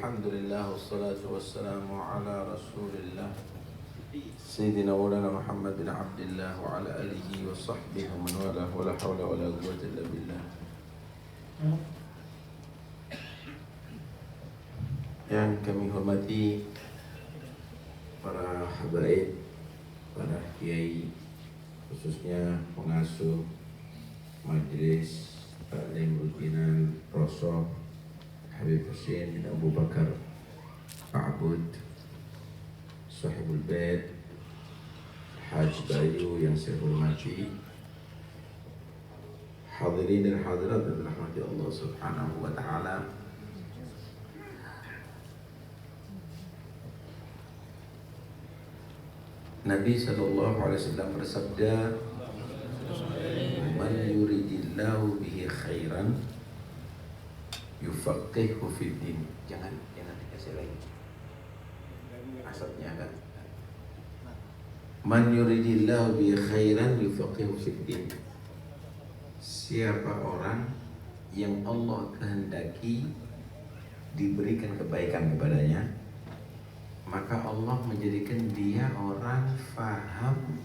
Alhamdulillah wassalatu wassalamu ala rasulillah Sayyidina Maulana Muhammad bin Abdillah wa ala alihi wa sahbihi wa man wala wa la hawla wa la quwwata illa billah. Yang kami hormati para habaib, para kiai, khususnya pengasuh Majelis Taklim Rukinan Rosoh Habib Hussein bin Abu Bakar Ma'bud Sahibul Bait Haji Bayu yang saya hormati, hadirin dan hadirat yang dirahmati Allah Subhanahu wa taala. Nabi sallallahu alaihi wasallam bersabda, "Man yuridillahu bihi khairan yufaqihu fid din." Jangan dikasih lagi. Asapnya kan. Man yuridillahu bihi khairan yufaqihu fid din. Siapa orang yang Allah kehendaki diberikan kebaikan kepadanya, maka Allah menjadikan dia orang faham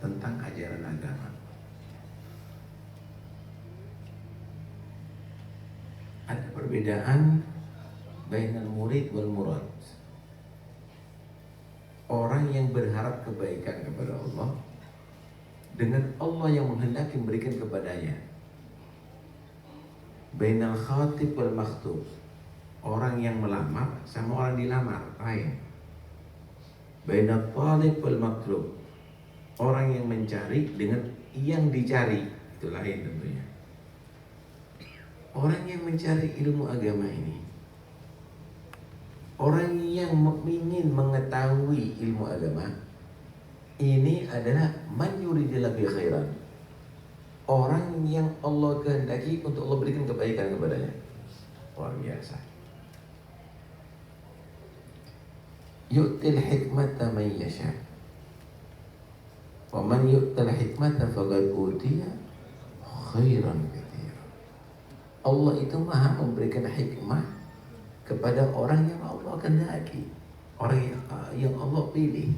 tentang ajaran agama. Ada perbedaan bainal murid wal murad. Orang yang berharap kebaikan kepada Allah dengan Allah yang menghendaki memberikan kepadanya. Bainal khatib wal makhtub. Orang yang melamar sama orang dilamar, lain. Bainal talib wal matlub. Orang yang mencari dengan yang dicari, itu lain tentunya. Orang yang mencari ilmu agama ini, orang yang ingin mengetahui ilmu agama ini adalah man yuridillahu bihi khairan. Orang yang Allah kehendaki untuk Allah berikan kebaikan kepadanya. Luar biasa. Yu'til hikmata man yasha. Wa man yu'tal hikmata faqad utiya khairan katsira. Allah itu Maha memberikan hikmah kepada orang yang Allah kehendaki, orang yang Allah pilih.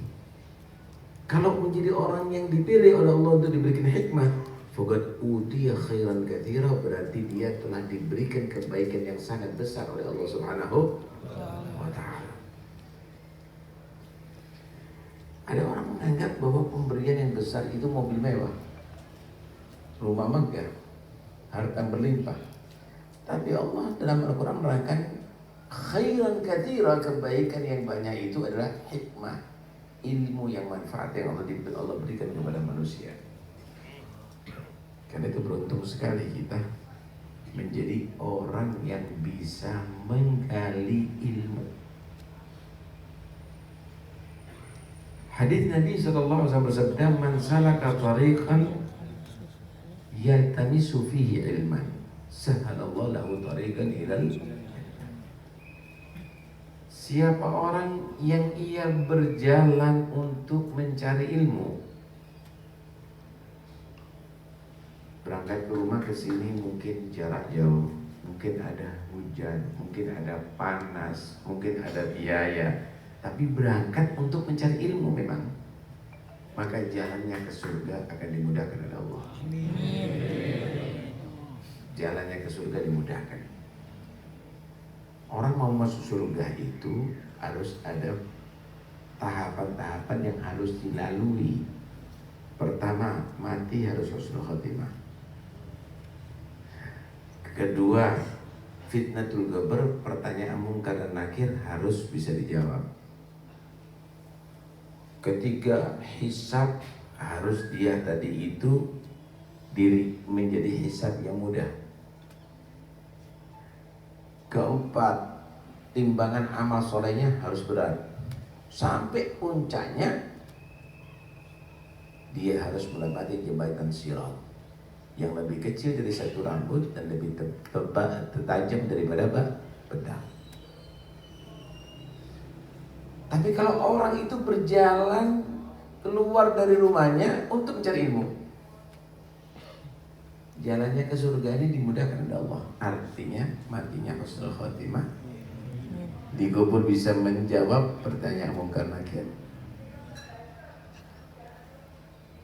Kalau menjadi orang yang dipilih oleh Allah untuk diberikan hikmah, faqad utiya khairan katsira, berarti dia telah diberikan kebaikan yang sangat besar oleh Allah Subhanahu wa taala. Ada orang menganggap bahwa pemberian yang besar itu mobil mewah, rumah megah, harta berlimpah. Tapi Allah dalam Al-Quran menerangkan khairan katsira, kebaikan yang banyak itu adalah hikmah, ilmu yang manfaat yang Allah berikan kepada manusia. Karena itu beruntung sekali kita menjadi orang yang bisa menggali ilmu. Hadis Nabi SAW bersabda, "Man salaka tariqan yaltamisu fihi ilman, sahalallahu lahu tariqan ilal jannah." Siapa orang yang ia berjalan untuk mencari ilmu, berangkat ke rumah ke sini mungkin jarak jauh, mungkin ada hujan, mungkin ada panas, mungkin ada biaya, tapi berangkat untuk mencari ilmu memang, maka jalannya ke surga akan dimudahkan oleh Allah. Jalannya ke surga dimudahkan. Orang mau masuk surga itu harus ada tahapan-tahapan yang harus dilalui. Pertama, mati harus husnul khotimah. Kedua, fitnatul qabr, pertanyaan mungkar dan nakir harus bisa dijawab. Ketiga, hisab, harus dia tadi itu diri menjadi hisab yang mudah. Keempat, timbangan amal solehnya harus berat. Sampai puncaknya dia harus melewati jembatan sirat yang lebih kecil dari satu rambut dan lebih tajam daripada pedang. Tapi kalau orang itu berjalan keluar dari rumahnya untuk mencari ilmu, jalannya ke surga ini dimudahkan oleh Allah. Artinya matinya husnul khotimah Dikubur bisa menjawab pertanyaan mungkar nakir.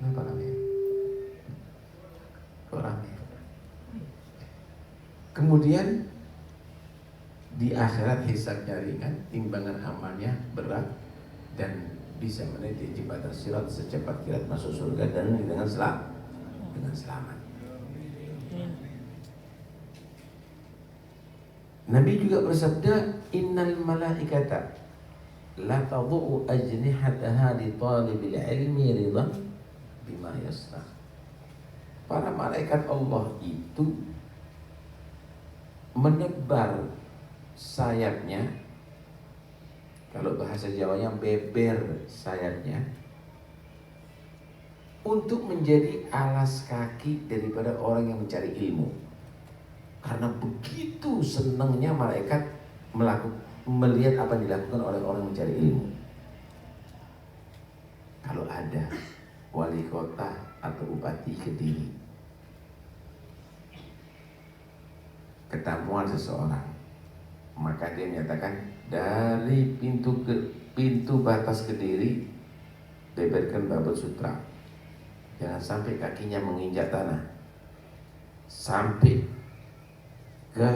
Kenapa namanya? Kok rame? Kemudian di akhirat hisabnya ringan, timbangan amalnya berat, dan bisa meniti jembatan sirat secepat kilat masuk surga dan dengan selamat. Nabi juga bersabda, innal malaikata la tadhu'u ajnihataha li talibil ilmi ridhan bima yasna. Para malaikat Allah itu menebar sayapnya, kalau bahasa Jawanya beber sayapnya, untuk menjadi alas kaki daripada orang yang mencari ilmu. Karena begitu senangnya malaikat melihat apa yang dilakukan oleh orang mencari ilmu. Kalau ada wali kota atau bupati Kediri ketamuan seseorang, maka dia menyatakan dari pintu batas Kediri beberkan babut sutra, jangan sampai kakinya menginjak tanah, sampai ke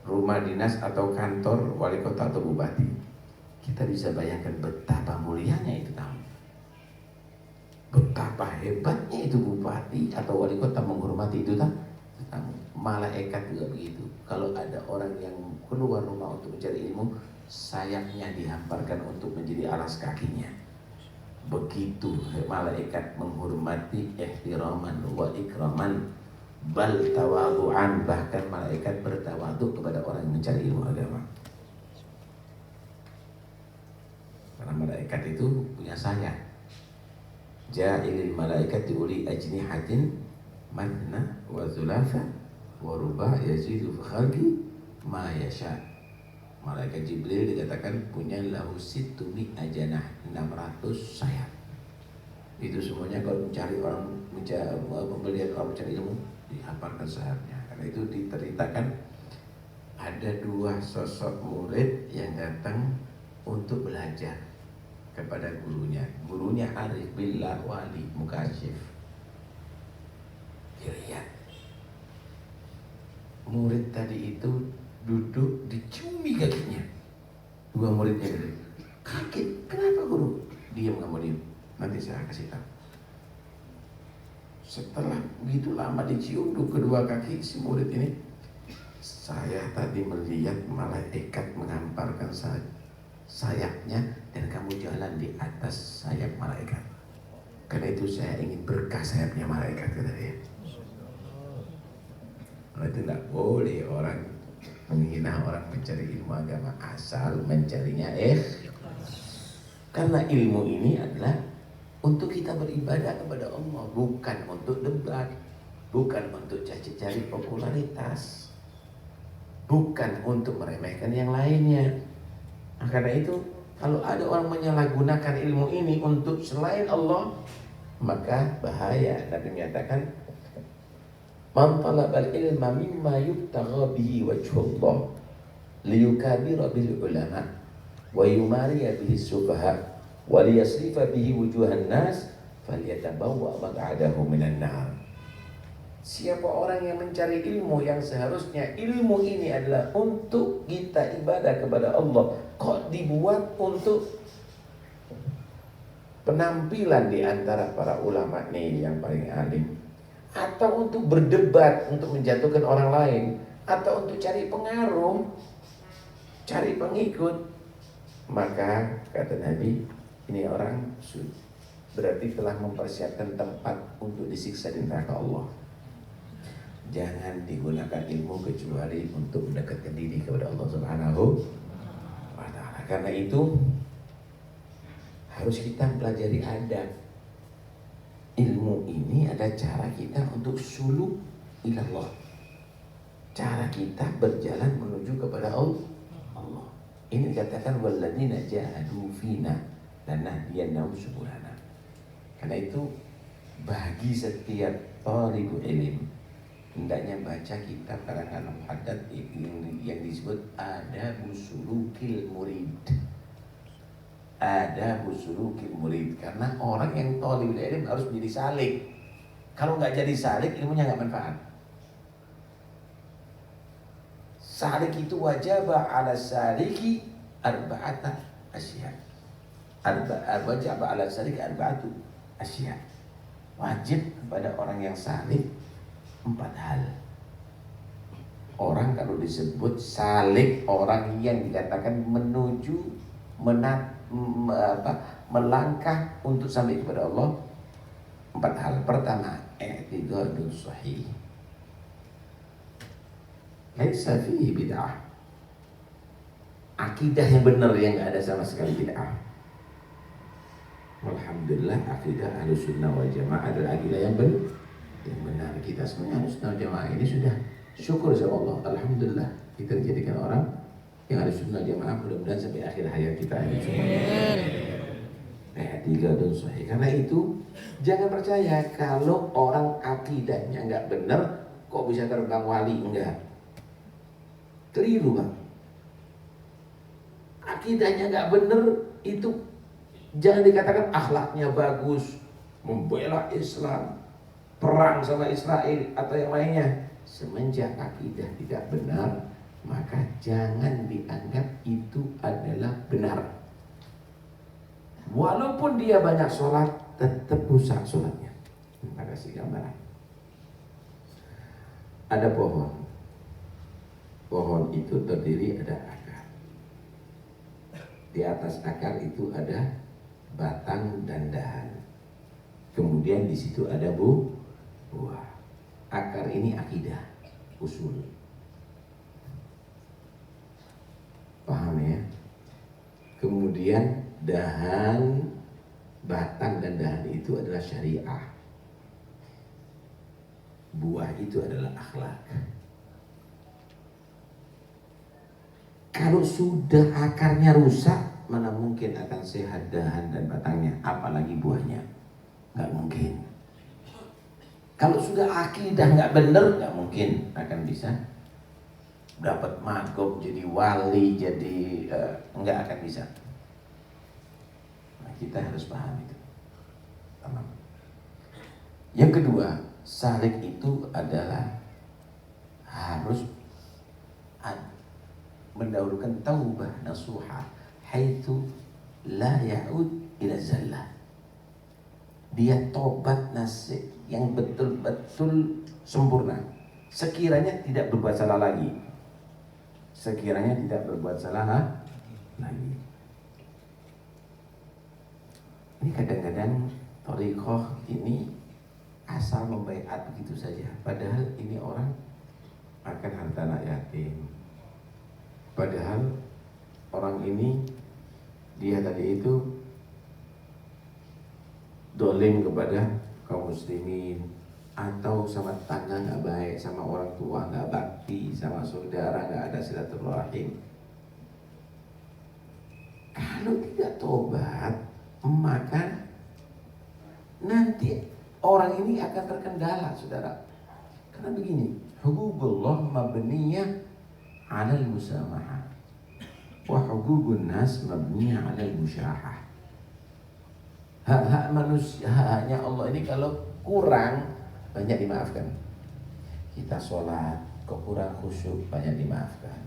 rumah dinas atau kantor wali kota atau bupati. Kita bisa bayangkan betapa mulianya itu tamu, betapa hebatnya itu bupati atau wali kota menghormati itu tamu. Malaikat juga begitu. Kalau ada orang yang keluar rumah untuk mencari ilmu, sayapnya dihamparkan untuk menjadi alas kakinya. Begitu malaikat menghormati, ihtiraman wa ikraman, bal tawadu'an, bahkan malaikat bertawaduk kepada orang yang mencari ilmu agama. Karena malaikat itu punya sayap. Ja'ilil malaikati uli ajnihatin manna wa thulatha wa ruba' yazidu fi khalqi ma yasha. Malaikat Jibril dikatakan punya lahu situmi ajanah, 600 sayap. Itu semuanya kalau mencari orang, melihat orang mencari ilmu, dihamparkan sayapnya. Karena itu diceritakan ada 2 sosok murid yang datang untuk belajar kepada gurunya. Gurunya arif billah, wali, mukasyif. Dilihat murid tadi itu duduk diciumi kakinya. 2 muridnya gitu. Kaget, kenapa guru? Diam, kamu diam, nanti saya kasih tahu. Setelah begitu lama dicium kedua kaki si murid ini, saya tadi melihat malaikat menghamparkan sayapnya dan kamu jalan di atas sayap malaikat. Karena itu saya ingin berkah sayapnya malaikat, kata dia. Karena itu tidak boleh orang menghina orang mencari ilmu agama, asal mencarinya karena ilmu ini adalah untuk kita beribadah kepada Allah, bukan untuk debat, bukan untuk cari popularitas, bukan untuk meremehkan yang lainnya. Nah, karena itu kalau ada orang menyalahgunakan ilmu ini untuk selain Allah, maka bahaya. Nabi menyatakan, man talabal ilma mimma yubtagha bihi wajhullah liyukabira bil ulama wa yumariya bihi sufaha wa liyasrifa bihi wujuhan nas falyatabawwa maq'adahu minan nar. Siapa orang yang mencari ilmu yang seharusnya ilmu ini adalah untuk kita ibadah kepada Allah, kok dibuat untuk penampilan di antara para ulama nih yang paling alim, atau untuk berdebat, untuk menjatuhkan orang lain, atau untuk cari pengaruh, cari pengikut, maka kata Nabi, ini orang berarti telah mempersiapkan tempat untuk disiksa di neraka Allah. Jangan digunakan ilmu kecuali untuk mendekatkan diri kepada Allah Subhanahu wa ta'ala. Karena itu harus kita pelajari adab. Ilmu ini ada cara kita untuk suluk ilallah, cara kita berjalan menuju kepada Allah. Ini dikatakan walladzina jahadu fina lanahdiyannahum subulana. Karena itu bagi setiap talibul ilm hendaknya baca kitab karangan Muhaddad yang disebut Adabus Sulukil Murid. Adabus Sulukil Murid, karena orang yang thalibul ilm harus menjadi salik. Kalau nggak jadi salik, ilmunya nggak manfaat. Salik itu wajib ala saliki arba'ata asya. Wajib ala saliki arba'atu asya. Wajib kepada orang yang salik 4 hal. Orang kalau disebut salik, orang yang dikatakan menuju melangkah untuk sampai kepada Allah, 4 hal. Pertama, i'tiqadun sahih, laisa fihi bid'ah. Akidah yang benar, yang gak ada sama sekali bid'ah. Alhamdulillah, akidah Ahlussunnah wal Jamaah adalah akidah yang benar. Kita semuanya Ahlussunnah wal Jamaah ini sudah syukur sama Allah. Alhamdulillah, kita dijadikan orang yang Ahlussunnah wal Jamaah, mudah-mudahan sampai akhir hayat kita ini semua. I'tiqadun sahih. Karena itu jangan percaya kalau orang akidahnya nggak benar kok bisa terbang wali. Enggak, keliru bang. Akidahnya nggak benar itu jangan dikatakan akhlaknya bagus, membela Islam, perang sama Israel atau yang lainnya. Semenjak akidah tidak benar, maka jangan dianggap itu adalah benar. Walaupun dia banyak sholat, tetap rusak sholatnya. Terima kasih gambaran. Ada pohon. Pohon itu terdiri ada akar. Di atas akar itu ada batang dan dahan. Kemudian di situ ada buah. Akar ini akidah, usul. Paham ya? Kemudian dahan, batang dan dahan itu adalah syariah. Buah itu adalah akhlak. Kalau sudah akarnya rusak, mana mungkin akan sehat dahan dan batangnya, apalagi buahnya? Nggak mungkin. Kalau sudah akidah nggak benar, nggak mungkin akan bisa dapat magob, jadi wali, jadi nggak akan bisa. Nah, kita harus paham itu. Tamam. Yang kedua, salik itu adalah harus mendahulukan taubah nasuha, haitsu la ya'ud ila zallah. Dia tobat nasib yang betul-betul sempurna. Sekiranya tidak berbuat salah lagi. Sekiranya tidak berbuat salah lagi. Ini kadang-kadang thariqah ini asal membaiat begitu saja. Padahal ini orang akan harta anak yatim. Padahal orang ini dia tadi itu dolim kepada kaum muslimin, atau sama tetangga nggak baik, sama orang tua nggak bakti, sama saudara nggak ada silaturahim. Kalau tidak tobat, maka nanti orang ini akan terkendala, saudara. Karena begini, hububullah mabniyah 'alal musamahah wa hububun nas mabniyah 'alal musyahah. Hak-hak manusia, haknya Allah ini kalau kurang banyak dimaafkan. Kita sholat kok kurang khusyuk, banyak dimaafkan.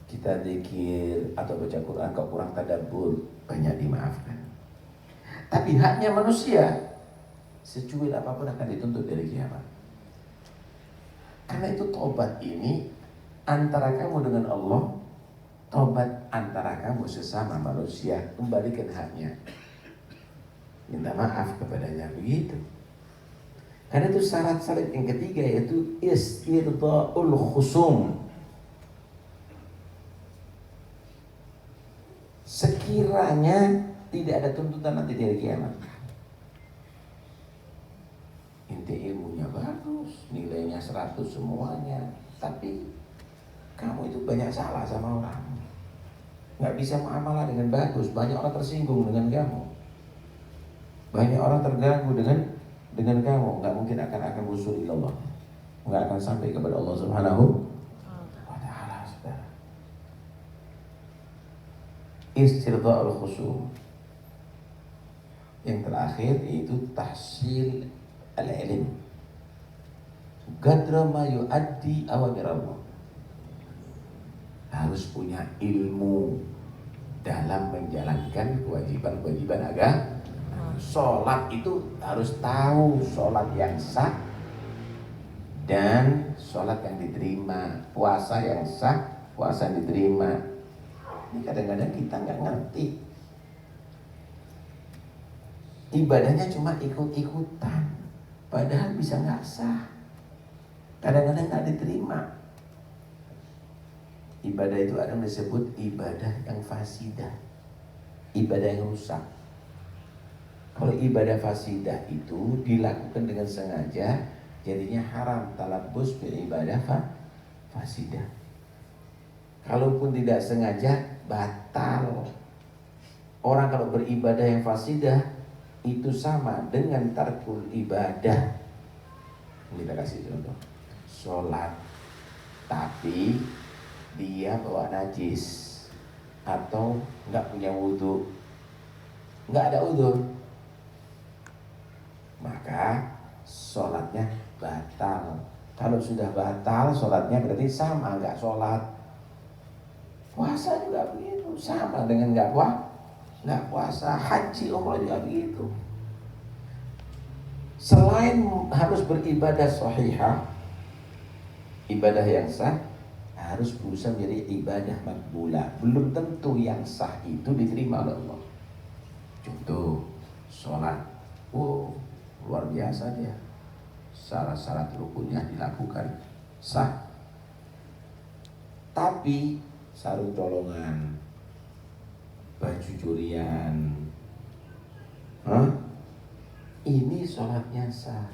Kita zikir atau baca Quran kok kurang tadabbur, banyak dimaafkan. Tapi haknya manusia, secuil apapun akan dituntut dari kiamat. Karena itu tobat ini antara kamu dengan Allah, tobat antara kamu sesama manusia, kembalikan haknya, minta maaf kepadanya, begitu. Karena itu syarat-syarat yang ketiga yaitu istirda'ul khusum. Sekiranya tidak ada tuntutan nanti dari kiamat, inti ilmunya bagus, nilainya 100 semuanya, tapi kamu itu banyak salah sama orang, nggak bisa muamalah dengan bagus, banyak orang tersinggung dengan kamu, banyak orang terganggu dengan dengan kamu nggak mungkin akan usul ilallah, nggak akan sampai kepada Allah Subhanahu wa Ta'ala. Saudara, istirda'ul khusyu. Yang terakhir yaitu tahsil al-ilm, qadra ma yuaddi awamir Allah. Harus punya ilmu dalam menjalankan kewajiban-kewajiban agama. Sholat itu harus tahu sholat yang sah dan sholat yang diterima, puasa yang sah, puasa yang diterima. Ini kadang-kadang kita nggak ngerti. Ibadahnya cuma ikut-ikutan, padahal bisa nggak sah. Kadang-kadang nggak diterima. Ibadah itu ada yang disebut ibadah yang fasidah, ibadah yang rusak. Kalau ibadah fasidah itu dilakukan dengan sengaja, jadinya haram talabbus bil ibadah fasidah. Kalaupun tidak sengaja, batal. Orang kalau beribadah yang fasidah itu sama dengan tarkul ibadah. Kita kasih contoh, sholat tapi dia bawa najis atau nggak punya wudhu, nggak ada udzur, maka sholatnya batal. Kalau sudah batal sholatnya berarti sama nggak sholat. Puasa juga begitu, sama dengan nggak puasa. Haji umrah juga begitu. Selain harus beribadah sahihah, ibadah yang sah, harus berusaha menjadi ibadah makbulah. Belum tentu yang sah itu diterima oleh Allah. Contoh sholat, luar biasa dia, syarat-syarat rukunnya dilakukan, sah. Tapi sarung colongan, baju curian, ini sholatnya sah,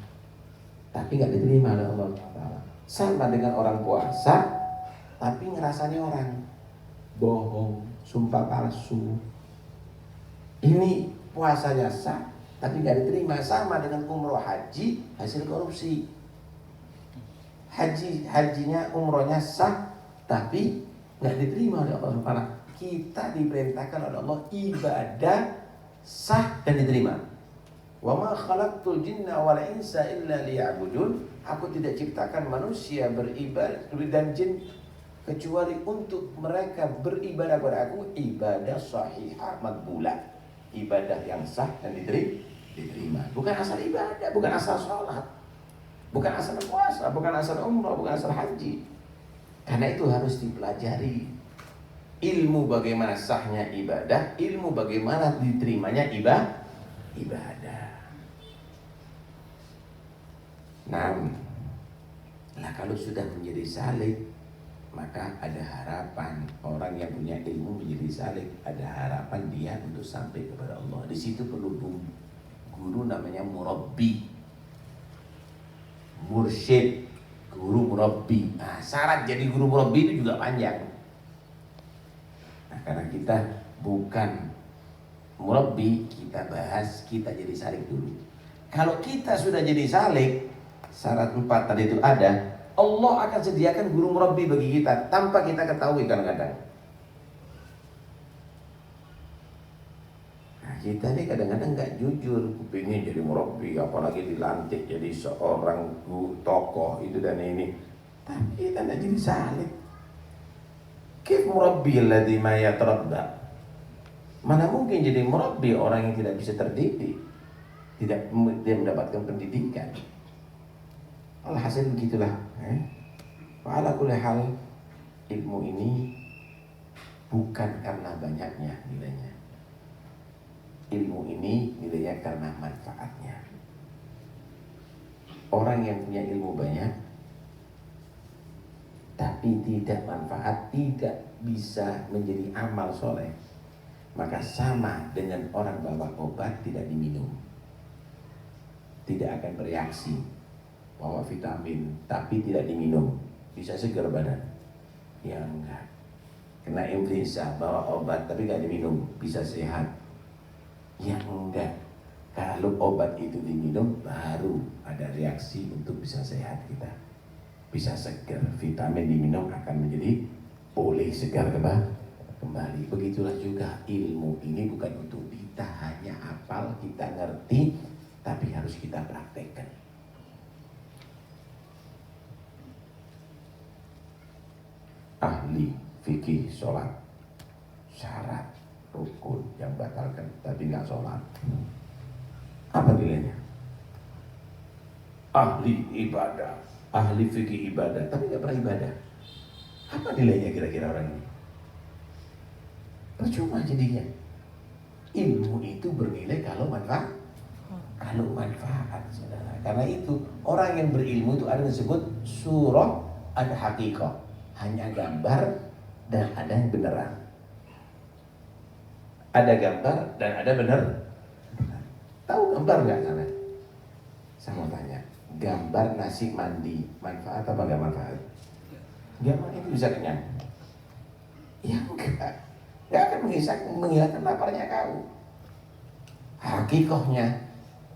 tapi nggak diterima oleh Allah. Sama dengan orang puasa, tapi ngerasanya orang bohong, sumpah palsu. Ini puasanya sah, tapi nggak diterima. Sama dengan umroh haji hasil korupsi. Hajinya umrohnya sah, tapi nggak diterima oleh Allah. Kita diperintahkan oleh Allah ibadah sah dan diterima. Wa ma khalaqtul jinna wal insa illa liya'budun. Aku tidak ciptakan manusia beribadah dan jin kecuali untuk mereka beribadah kepada aku, ibadah sahihah makbulah, ibadah yang sah dan diterima. Bukan asal ibadah, bukan asal sholat, bukan asal puasa, bukan asal umrah, bukan asal haji. Karena itu harus dipelajari ilmu bagaimana sahnya ibadah, ilmu bagaimana diterimanya ibadah. Nah, kalau sudah menjadi salik, maka ada harapan. Orang yang punya ilmu menjadi salik, ada harapan dia untuk sampai kepada Allah. Di situ perlu guru namanya murabbi, mursyid, guru murabbi. Nah, syarat jadi guru murabbi itu juga panjang. Nah, karena kita bukan murabbi, kita bahas kita jadi salik dulu. Kalau kita sudah jadi salik, syarat 4 tadi itu ada, Allah akan sediakan guru murabbi bagi kita tanpa kita ketahui kadang-kadang. Nah, kita ini kadang-kadang nggak jujur, pengen jadi murabbi, apalagi dilantik jadi seorang tokoh itu dan ini, tapi kita nggak jadi salik. Kif murabbi alladzi ma yatarabba? Mana mungkin jadi murabbi orang yang tidak bisa terdidik, tidak mendapatkan pendidikan. Alhasil begitulah. Wa ala kulli hal, ilmu ini bukan karena banyaknya nilainya. Ilmu ini nilainya karena manfaatnya. Orang yang punya ilmu banyak tapi tidak manfaat, tidak bisa menjadi amal soleh, maka sama dengan orang bawa obat tidak diminum, tidak akan bereaksi. Bawa vitamin tapi tidak diminum, bisa segar badan? Ya enggak. Kena influenza, bawa obat tapi tidak diminum, bisa sehat? Ya enggak. Kalau obat itu diminum, baru ada reaksi untuk bisa sehat kita, bisa segar. Vitamin diminum akan menjadi pulih segar kembali. Begitulah juga ilmu ini bukan untuk kita hanya hafal, kita ngerti, tapi harus kita praktekkan. Ahli fikih sholat, syarat rukun yang batalkan tapi nggak sholat, apa nilainya? Ahli ibadah, ahli fikih ibadah tapi nggak pernah ibadah, apa nilainya kira-kira orang ini? Percuma jadinya. Ilmu itu bernilai kalau manfaat, saudara. Karena itu orang yang berilmu itu ada yang disebut surah, ada hakikat, hanya gambar dan ada yang beneran. Ada gambar dan ada bener. Tahu gambar nggak kalian? Saya mau tanya, gambar nasi mandi manfaat apa nggak manfaat? Gambar itu bisa kenyang? Ya enggak. Nggak akan menghilangkan laparnya kau. Hakikatnya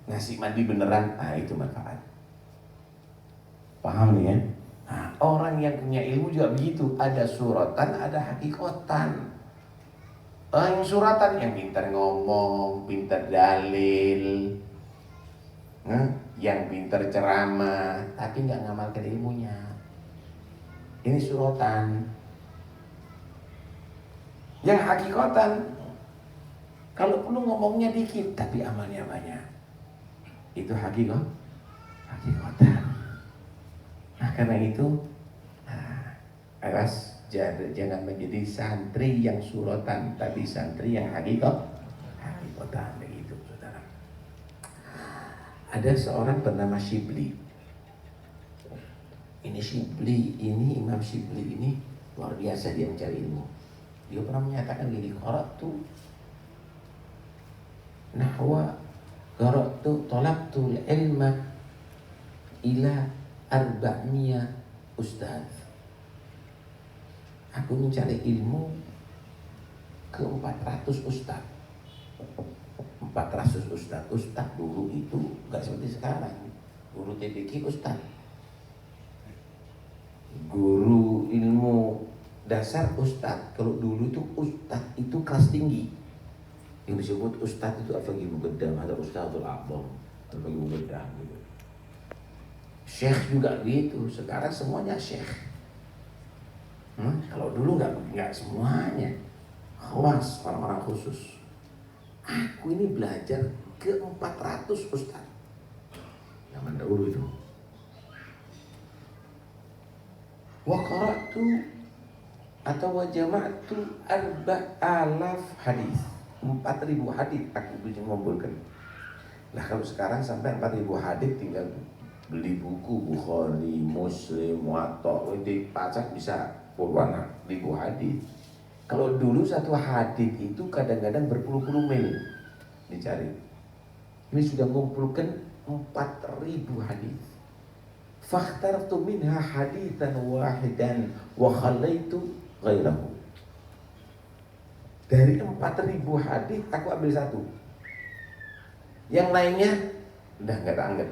nasi mandi beneran, itu manfaat. Paham nih ya? Nah, orang yang punya ilmu juga begitu. Ada suratan, ada hakikatan. Yang suratan yang pintar ngomong, pintar dalil, yang pintar ceramah, tapi nggak ngamalkan ilmunya. Ini suratan. Yang hakikatan, kalau perlu ngomongnya dikit, tapi amalnya banyak. Itu hakikatan. Nah karena itu, awas jangan menjadi santri yang suratan, tapi santri yang hakikatan begitu, saudara. Ada seorang bernama Shibli. Imam Shibli ini luar biasa dia mencari ilmu. Dia pernah menyatakan gini, qara'tu talabtu ilma ila 400 ustaz. Aku mencari ilmu ke 400 ustaz. 400 ustaz. Ustaz dulu itu gak seperti sekarang. Guru TPQ ustaz. Guru ilmu dasar ustaz. Kalau dulu itu ustaz itu kelas tinggi. Yang disebut ustaz itu Al-Faqih Muqaddam, ada Ustadzul A'zam, Al-Faqih Muqaddam gitu. Syekh juga gitu. Sekarang semuanya syekh. Kalau dulu nggak semuanya. Khawas, orang-orang khusus. Aku ini belajar ke 400 ustaz. Zaman dahulu itu. Wa qara'tu atau wa jama'tu 4,000 hadis. 4.000 hadis aku bisa mengumpulkan. Nah kalau sekarang sampai 4.000 hadis tinggal beli buku Bukhari, Muslim, Muwatta, di pajak bisa puluhan ribu hadis. Kalau dulu satu hadis itu kadang-kadang berpuluh-puluh mil dicari. Ini sudah mengumpulkan 4.000 hadis. Fakhtartu minha haditsan wahidan wa khallaitu ghairahu. Dari 4.000 hadis aku ambil satu. Yang lainnya udah enggak anggap.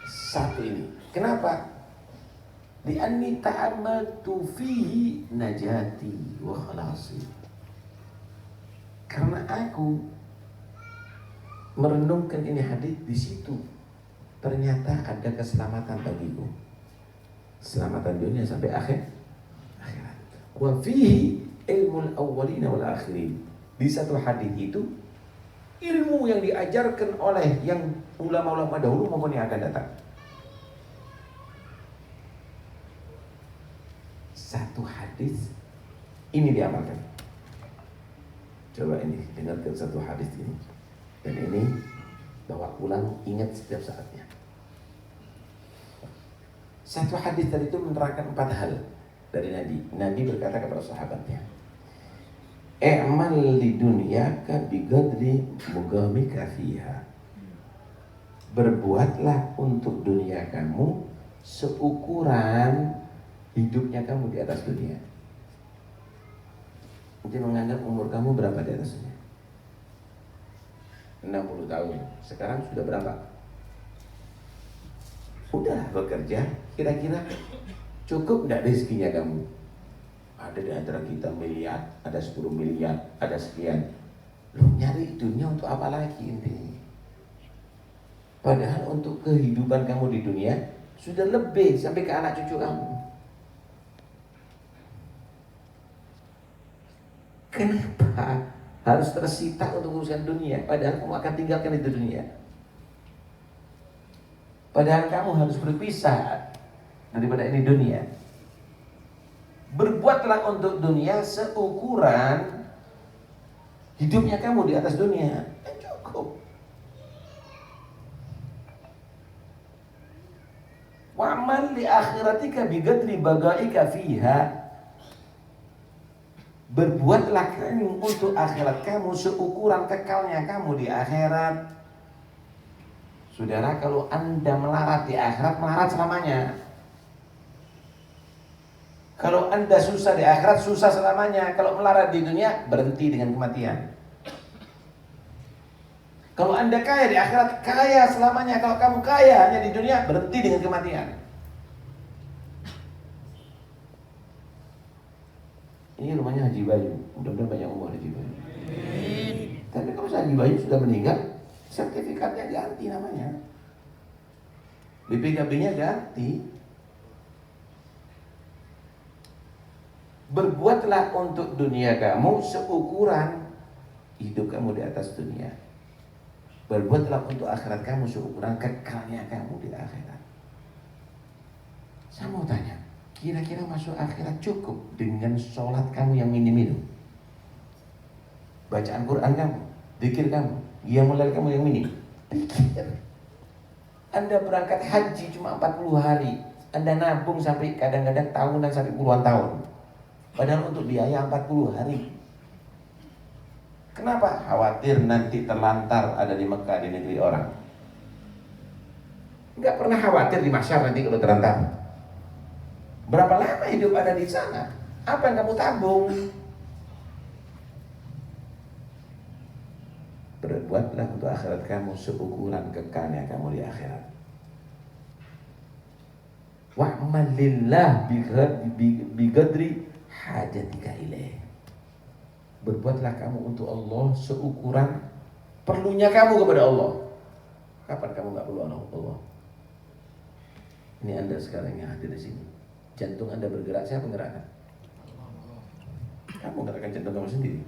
Satu ini. Kenapa? Li'anni ta'ammatu fihi najati wa khalasi. Karena aku merenungkan ini hadis di situ. Ternyata ada keselamatan bagiku. Keselamatan dunia sampai akhirat. Wa fihi ilmul awwalina wal akhirin. Di satu hadis itu ilmu yang diajarkan oleh yang ulama-ulama dahulu maupun yang akan datang. Satu hadis ini diamalkan. Coba ini dengarkan satu hadis ini. Dan ini bawa pulang, ingat setiap saatnya. Satu hadis tadi itu menerangkan 4 hal dari Nabi. Nabi berkata kepada sahabatnya, "I'mal li dunyaka biqadri mugamika fiha." Berbuatlah untuk dunia kamu seukuran hidupnya kamu di atas dunia. Jadi menganggap umur kamu berapa di atasnya. 60 tahun. Sekarang sudah berapa? Udah bekerja, kira-kira cukup nggak rezekinya kamu? Ada di antara kita miliar, ada 10 miliar, ada sekian. Loh, nyari dunia untuk apa lagi intinya? Padahal untuk kehidupan kamu di dunia sudah lebih sampai ke anak cucu kamu. Kenapa harus tersita untuk urusan dunia? Padahal kamu akan tinggalkan itu dunia. Padahal kamu harus berpisah daripada ini dunia. Berbuatlah untuk dunia seukuran hidupnya kamu di atas dunia. Cukup. Wa'mal li akhiratika bigadri bagaika fiha. Berbuatlah kamu untuk akhirat kamu seukuran kekalnya kamu di akhirat. Saudara, kalau Anda melarat di akhirat, melarat selamanya. Kalau Anda susah di akhirat, susah selamanya. Kalau melarat di dunia, berhenti dengan kematian. Kalau Anda kaya di akhirat, kaya selamanya. Kalau kamu kaya hanya di dunia, berhenti dengan kematian. Ini rumahnya Haji Bayu. Mudah-mudahan banyak umur Haji Bayu. Tapi kalau Haji Bayu sudah meninggal, sertifikatnya ganti namanya. BPKB-nya ganti. Berbuatlah untuk dunia kamu seukuran hidup kamu di atas dunia. Berbuatlah untuk akhirat kamu seukuran kekalnya kamu di akhirat. Saya mau tanya, kira-kira masuk akhirat cukup dengan sholat kamu yang minim-minim? Bacaan Quran kamu, zikir kamu, qiyamul lail kamu yang minim? Pikir. Anda berangkat haji cuma 40 hari, Anda nabung sampai kadang-kadang tahunan sampai puluhan tahun. Padahal untuk biaya 40 hari. Kenapa? Khawatir nanti terlantar ada di Mekah, di negeri orang. Enggak pernah khawatir di mahsyar nanti kalau terlantar. Berapa lama hidup ada di sana? Apa yang kamu tabung? Berbuatlah untuk akhirat kamu seukuran kekalnya kamu di akhirat. Wa'mal lillah bigadri hajatika ilaih. Berbuatlah kamu untuk Allah seukuran perlunya kamu kepada Allah. Kapan kamu nggak perlu Allah? Ini Anda sekarang yang hadir di sini. Jantung Anda bergerak, siapa menggerakkan? Kamu gerakkan jantung kamu sendiri.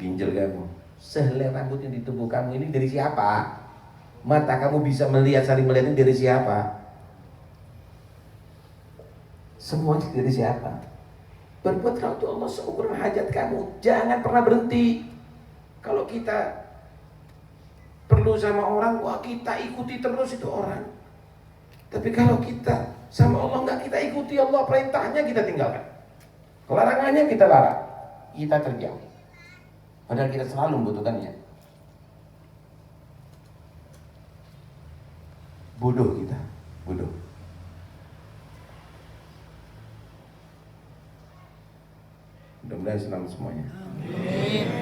Ginjal kamu, sehelai rambut yang di tubuh kamu ini dari siapa? Mata kamu bisa melihat, saling melihat ini dari siapa? Semuanya dari siapa? Berbuatlah untuk Allah seukuran hajat kamu. Jangan pernah berhenti. Kalau kita perlu sama orang, wah kita ikuti terus itu orang. Tapi kalau kita sama Allah enggak kita ikuti, Allah perintahnya kita tinggalkan, larangannya kita larang, kita terjauh. Padahal kita selalu membutuhkannya. Bodoh kita, bodoh. Mudah-mudahan senang semuanya.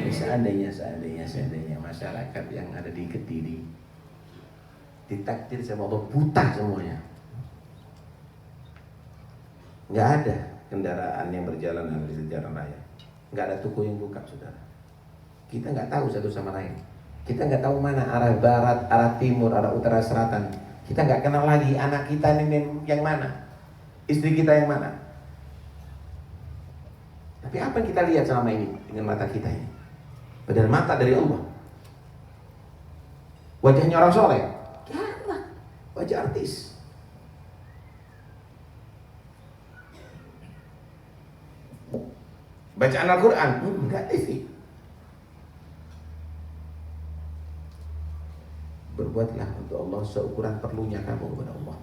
Seandainya masyarakat yang ada di Kediri ditakdir sama Allah buta semuanya, nggak ada kendaraan yang berjalan di jalan raya, nggak ada toko yang buka, saudara. Kita nggak tahu satu sama lain. Kita nggak tahu mana arah barat, arah timur, arah utara, selatan. Kita nggak kenal lagi anak kita ini yang mana, istri kita yang mana. Tapi apa yang kita lihat selama ini dengan mata kita ini? Padahal mata dari Allah. Wajahnya orang soleh, jangan wajah artis. Bacaan Al-Quran, enggak TV. Berbuatlah untuk Allah seukuran perlunya kamu kepada Allah.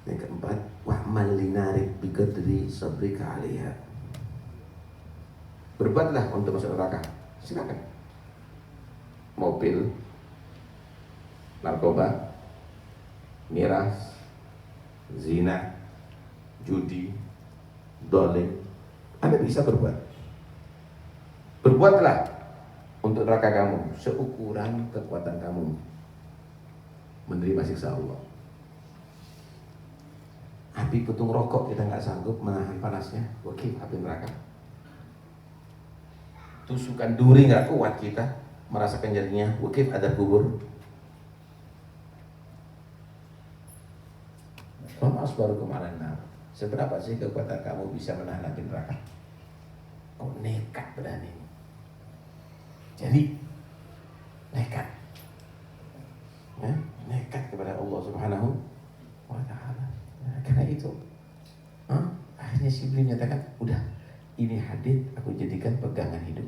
Yang keempat, wa'mal linarik bigadri sabrika 'alaiha. Berbuatlah untuk masuk neraka. Silakan. Mobil, narkoba, miras, zina, judi, dolim, Anda bisa berbuat. Berbuatlah untuk neraka kamu seukuran kekuatan kamu menerima siksa Allah. Api putung rokok kita nggak sanggup menahan panasnya, wakil api neraka. Tusukan duri nggak kuat kita merasakan nyerinya, wakil adab kubur. Mas baru kemarin, seberapa sih kekuatan kamu bisa menahan api neraka? Kok nekat berani? Jadi nekat, ya, nekat kepada Allah Subhanahu wa Ta'ala. Nah, karena itu, akhirnya si beliau nyatakan, udah, ini hadits aku jadikan pegangan hidup.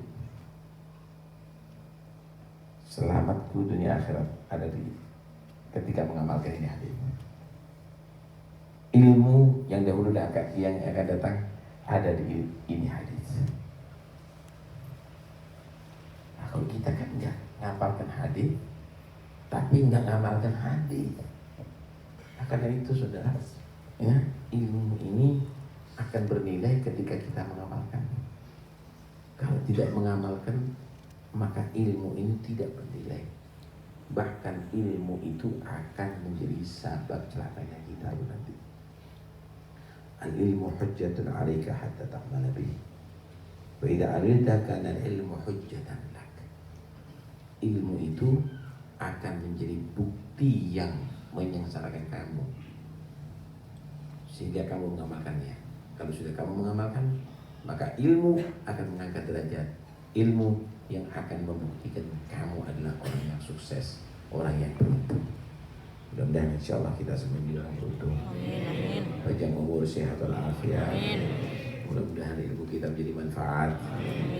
Selamatku dunia akhirat ada di ketika mengamalkan ini hadits. Ilmu yang dahulu yang akan datang ada di ini hadits. Nah, kalau kita kan nggak ngapalkan hadits, tapi nggak ngamalkan hadits. Karena itu saudara, ya, ilmu ini akan bernilai ketika kita mengamalkan. Kalau tidak mengamalkan, maka ilmu ini tidak bernilai. Bahkan ilmu itu akan menjadi sabab celakanya kita nanti. Al-ilmu hujjatun 'alaika hatta ta'mala bihi. Wa idza 'amilta kana al-ilmu hujjatan lak. Ilmu itu akan menjadi bukti yang menyengsarakan kamu sehingga kamu mengamalkannya. Kalau sudah kamu mengamalkan, maka ilmu akan mengangkat derajat. Ilmu yang akan membuktikan kamu adalah orang yang sukses, orang yang beruntung. Mudah-mudahan insyaallah kita semua menjadi orang beruntung. Amin. Panjang umur, sehat walafiat. Mudah-mudahan ilmu kita menjadi manfaat,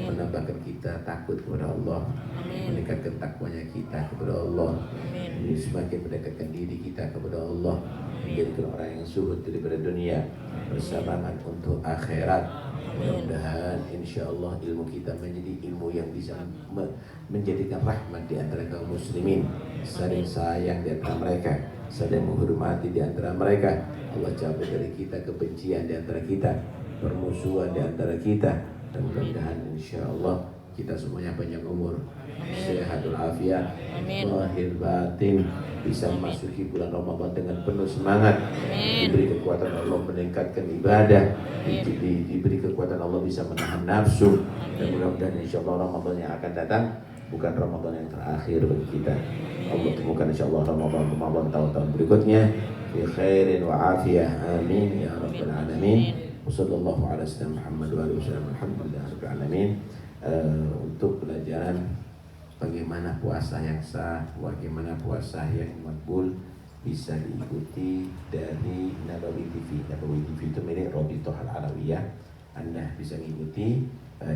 menambahkan kita takut kepada Allah, meningkatkan takwanya kita kepada Allah, semakin mendekatkan diri kita kepada Allah, menjadikan orang yang zuhud daripada dunia, bersamaan untuk akhirat. Mudah-mudahan insyaallah ilmu kita menjadi ilmu yang bisa menjadikan rahmat di antara kaum muslimin, saling sayang di antara mereka, saling menghormati di antara mereka. Allah cabut dari kita kebencian di antara kita, permusuhan di antara kita, dan mudah-mudahan insyaallah kita semuanya panjang umur, sehat walafiat, lahir batin, bisa memasuki bulan Ramadan dengan penuh semangat, diberi kekuatan Allah meningkatkan ibadah, diberi kekuatan Allah bisa menahan nafsu, dan mudah-mudahan insyaallah Ramadan yang akan datang bukan Ramadan yang terakhir bagi kita. Allah temukan insyaallah Ramadan tahun-tahun berikutnya fi khairin wa afiyah, amin ya rabbal alamin. Wassallallahu ala sayyidina Muhammad wa alihi wasallam. Alhamdulillahirabbil alamin. Untuk pelajaran bagaimana puasa yang sah, bagaimana puasa yang makbul, bisa diikuti dari Nabawi TV. Nabawi TV itu milik Robitoh Al-Alawiyah. Anda bisa mengikuti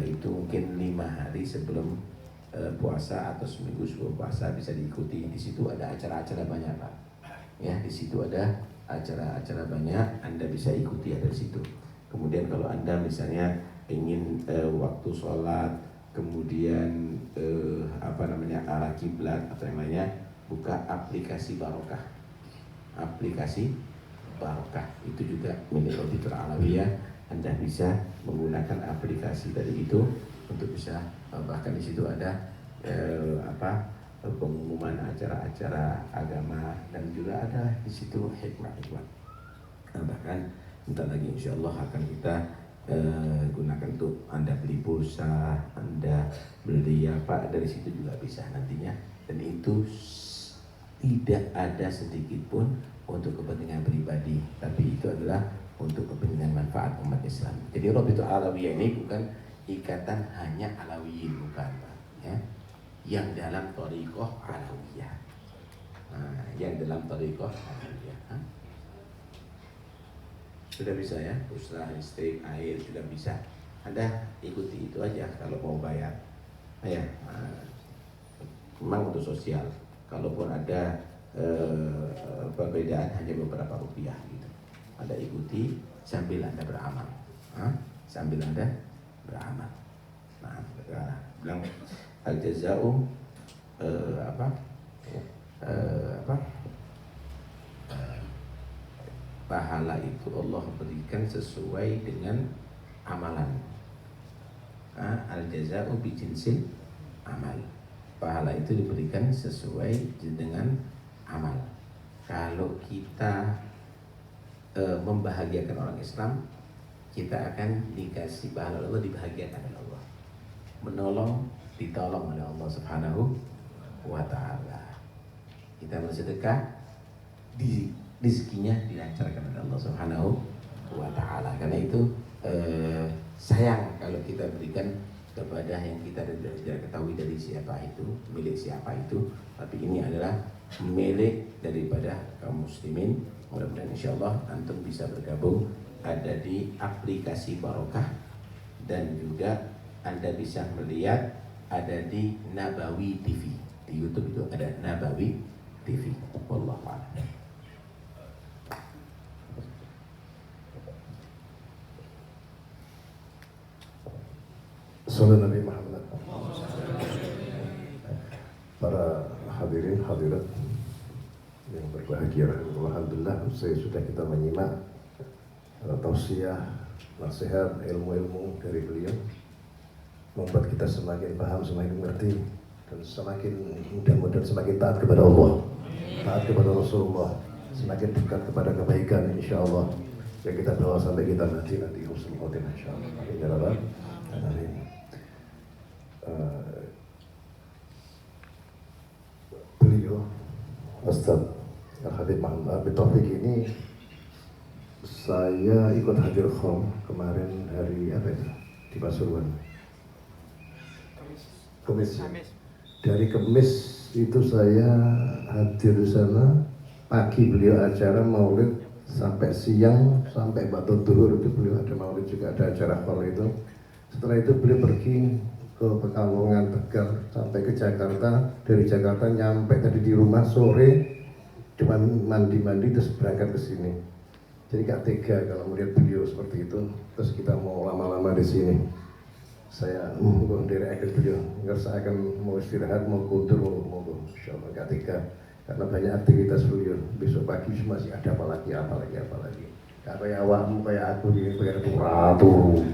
itu mungkin 5 hari sebelum puasa atau seminggu sebelum puasa bisa diikuti. Di situ ada acara-acara banyak, Pak. Ya, di situ ada acara-acara banyak, Anda bisa ikuti, ada di situ. Kemudian kalau Anda misalnya ingin waktu sholat, kemudian arah kiblat atau yang lainnya, buka aplikasi Barokah. Aplikasi Barokah itu juga milik Robitoh Alawiyah. Anda bisa menggunakan aplikasi tadi itu untuk bisa, bahkan di situ ada pengumuman acara-acara agama, dan juga ada di situ hikmah-hikmah. Bahkan bentar lagi insyaallah akan kita gunakan untuk Anda beli pulsa, Anda beli apa, dari situ juga bisa nantinya, dan itu tidak ada sedikit pun untuk kepentingan pribadi, tapi itu adalah untuk kepentingan manfaat umat Islam. Jadi Robitoh Alawiyah ini bukan ikatan hanya Alawiyin, bukan, Pak, ya, yang dalam thariqah Alawiyah. Nah, yang dalam thariqah Alawiyah. Sudah bisa ya, usaha listrik, air sudah bisa. Anda ikuti itu aja kalau mau bayar. Ya, memang untuk sosial. Kalaupun ada perbedaan hanya beberapa rupiah gitu, Anda ikuti sambil Anda beramal. Sambil Anda beramal. Nah, bilang al-jaza'u pahala itu Allah berikan sesuai dengan amalan. Al-jaza'u bijinsil amal. Pahala itu diberikan sesuai dengan amal. Kalau kita membahagiakan orang Islam, kita akan dikasih pahala Allah, dibahagiakan oleh Allah. Menolong, ditolong oleh Allah Subhanahu wa Ta'ala. Kita bersedekah, rezekinya dilancarkan oleh Allah Subhanahu wa Ta'ala. Karena itu sayang kalau kita berikan kepada yang kita tidak ketahui dari siapa itu, milik siapa itu, tapi ini adalah milik daripada kaum muslimin. Mudah-mudahan insyaallah antum bisa bergabung, ada di aplikasi Barokah, dan juga Anda bisa melihat ada di Nabawi TV. Di YouTube itu ada Nabawi TV. Wallahu a'lam. Sallallahu Nabi Muhammad. Para hadirin hadirat yang berbahagia, alhamdulillah sudah kita menyimak tausiah, nasihat, ilmu-ilmu dari beliau, membuat kita semakin paham, semakin mengerti, dan semakin mudah-mudahan semakin taat kepada Allah, taat kepada Rasulullah, semakin dekat kepada kebaikan insyaallah yang kita bawa sampai kita nanti husnul khotimah insyaallah. Amin ya rabbal alamin. Beliau Ustaz Al-Habib Muhammad Abid Taufik ini saya ikut hadir khom kemarin hari apa itu di Pasuruan. Kemis. Dari Kemis itu saya hadir di sana, pagi beliau acara maulid sampai siang, sampai batu duhur itu beliau ada maulid juga, ada acara khom itu. Setelah itu beliau pergi ke Pekalongan, Tegal, sampai ke Jakarta. Dari Jakarta nyampe tadi di rumah sore, cuman mandi-mandi terus berangkat ke sini. Jadi gak tega kalau melihat beliau seperti itu. Terus kita mau lama-lama di sini. Saya dari akhir beliau ngerasa akan mau istirahat, mau kundur, mau insyaallah gak tega karena banyak aktivitas beliau. Besok pagi masih ada apa lagi. Kayak awakmu, kayak aku ini, kayak ratu.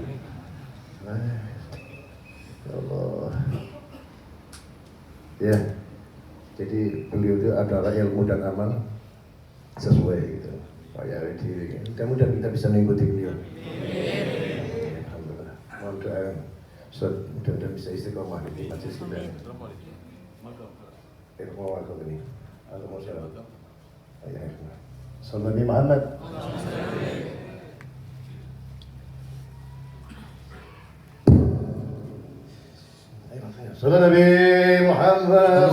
Ya Allah. Ya, jadi beliau itu adalah ilmu dan amal sesuai gitu. Kayak di, mudah-mudahan kita bisa mengikuti beliau. Alhamdulillah. Mohon doa, mudah-mudahan bisa istiqomah di majelis kita. Ilmu aku ini. Aku mau siapa? Ayah. Sallallahu Nabi Muhammad. Sallallahu Nabi Muhammad.